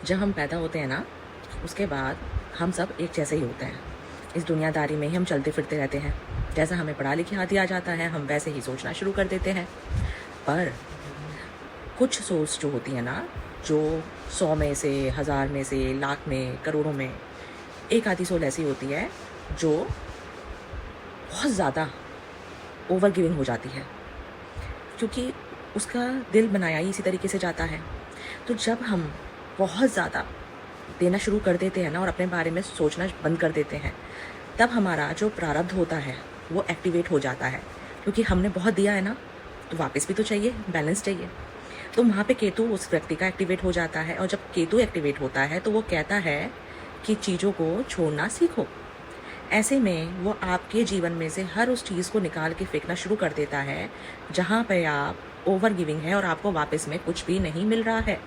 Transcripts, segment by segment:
जब हम पैदा होते हैं ना, उसके बाद हम सब एक जैसे ही होते हैं। इस दुनियादारी में ही हम चलते फिरते रहते हैं। जैसा हमें पढ़ा लिखा दिया जाता है, हम वैसे ही सोचना शुरू कर देते हैं। पर कुछ सोच जो होती है ना, जो 100 में से, 1000 में से, लाख में, करोड़ों में एक आधी सोल ऐसी होती है जो बहुत ज़्यादा ओवर गिविंग हो जाती है, क्योंकि उसका दिल बनाया ही इसी तरीके से जाता है। तो जब हम बहुत ज़्यादा देना शुरू कर देते हैं ना और अपने बारे में सोचना बंद कर देते हैं, तब हमारा जो प्रारब्ध होता है वो एक्टिवेट हो जाता है, क्योंकि हमने बहुत दिया है ना, तो वापस भी तो चाहिए, बैलेंस चाहिए। तो वहाँ पे केतु उस व्यक्ति का एक्टिवेट हो जाता है, और जब केतु एक्टिवेट होता है तो वो कहता है कि चीज़ों को छोड़ना सीखो। ऐसे में वो आपके जीवन में से हर उस चीज़ को निकाल के फेंकना शुरू कर देता है जहाँ पे आप ओवर गिविंग है और आपको वापस में कुछ भी नहीं मिल रहा है,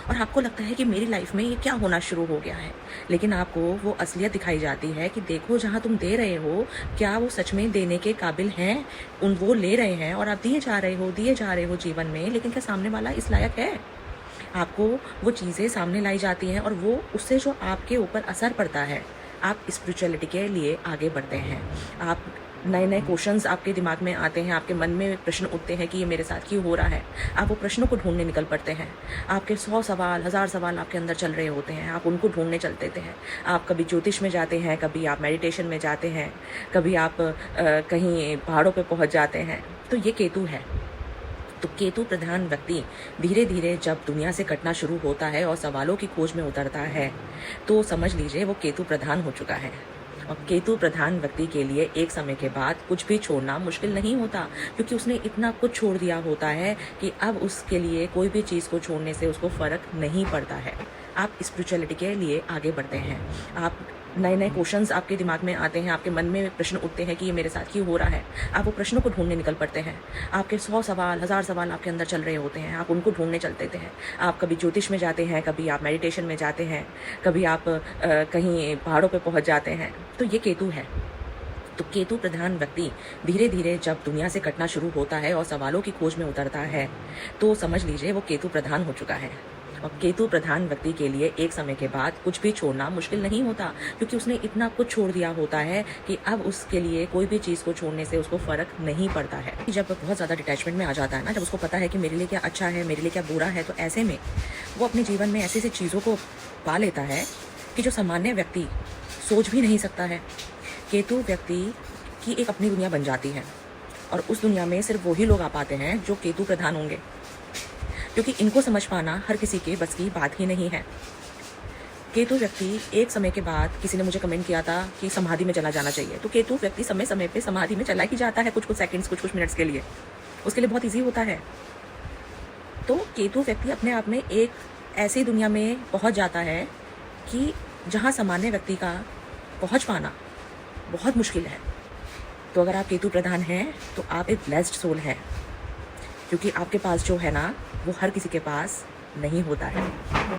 और आपको लगता है कि मेरी लाइफ में ये क्या होना शुरू हो गया है। लेकिन आपको वो असलियत दिखाई जाती है कि देखो, जहाँ तुम दे रहे हो, क्या वो सच में देने के काबिल हैं? वो ले रहे हैं और आप दिए जा रहे हो जीवन में, लेकिन क्या सामने वाला इस लायक है? आपको वो चीज़ें सामने लाई जाती हैं और वो उससे जो आपके ऊपर असर पड़ता है, आप स्पिरिचुअलिटी के लिए आगे बढ़ते हैं। आप नए नए क्वेश्चंस आपके दिमाग में आते हैं, आपके मन में प्रश्न उठते हैं कि ये मेरे साथ क्यों हो रहा है। आप वो प्रश्नों को ढूंढने निकल पड़ते हैं। आपके 100 सवाल, 1000 सवाल आपके अंदर चल रहे होते हैं, आप उनको ढूंढने चलते हैं। आप कभी ज्योतिष में जाते हैं, कभी आप मेडिटेशन में जाते हैं, कभी आप कहीं पहाड़ों पर पहुँच जाते हैं। तो ये केतु है। तो केतु प्रधान व्यक्ति धीरे धीरे जब दुनिया से कटना शुरू होता है और सवालों की खोज में उतरता है, तो समझ लीजिए वो केतु प्रधान हो चुका है। और केतु प्रधान व्यक्ति के लिए एक समय के बाद कुछ भी छोड़ना मुश्किल नहीं होता, क्योंकि उसने इतना कुछ छोड़ दिया होता है कि अब उसके लिए कोई भी चीज़ को छोड़ने से उसको फ़र्क नहीं पड़ता है। आप स्पिरिचुअलिटी के लिए आगे बढ़ते हैं। आप नए नए क्वेश्चंस आपके दिमाग में आते हैं, आपके मन में प्रश्न उठते हैं कि ये मेरे साथ क्यों हो रहा है। आप वो प्रश्नों को ढूंढने निकल पड़ते हैं। आपके 100 सवाल, 1000 सवाल आपके अंदर चल रहे होते हैं, आप उनको ढूंढने चलते हैं। आप कभी ज्योतिष में जाते हैं, कभी आप मेडिटेशन में जाते हैं, कभी आप कहीं पहाड़ों पर पहुँच जाते हैं। तो ये केतु है। तो केतु प्रधान व्यक्ति धीरे धीरे जब दुनिया से कटना शुरू होता है और सवालों की खोज में उतरता है, तो समझ लीजिए वो केतु प्रधान हो चुका है। और केतु प्रधान व्यक्ति के लिए एक समय के बाद कुछ भी छोड़ना मुश्किल नहीं होता, क्योंकि उसने इतना कुछ छोड़ दिया होता है कि अब उसके लिए कोई भी चीज़ को छोड़ने से उसको फ़र्क नहीं पड़ता है। जब बहुत ज़्यादा डिटैचमेंट में आ जाता है ना, जब उसको पता है कि मेरे लिए क्या अच्छा है, मेरे लिए क्या बुरा है, तो ऐसे में वो अपने जीवन में ऐसी ऐसी चीज़ों को पा लेता है कि जो सामान्य व्यक्ति सोच भी नहीं सकता है। केतु व्यक्ति की एक अपनी दुनिया बन जाती है, और उस दुनिया में सिर्फ वही लोग आ पाते हैं जो केतु प्रधान होंगे, क्योंकि इनको समझ पाना हर किसी के बस की बात ही नहीं है। केतु व्यक्ति एक समय के बाद, किसी ने मुझे कमेंट किया था कि समाधि में चला जाना चाहिए, तो केतु व्यक्ति समय समय पे समाधि में चला ही जाता है, कुछ कुछ सेकंड्स, कुछ कुछ मिनट्स के लिए। उसके लिए बहुत ईजी होता है। तो केतु व्यक्ति अपने आप में एक ऐसी दुनिया में पहुंच जाता है कि जहां सामान्य व्यक्ति का पहुंच पाना बहुत मुश्किल है। तो अगर आप केतु प्रधान हैं तो आप एक ब्लेस्ड सोल हैं, क्योंकि आपके पास जो है ना, वो हर किसी के पास नहीं होता है।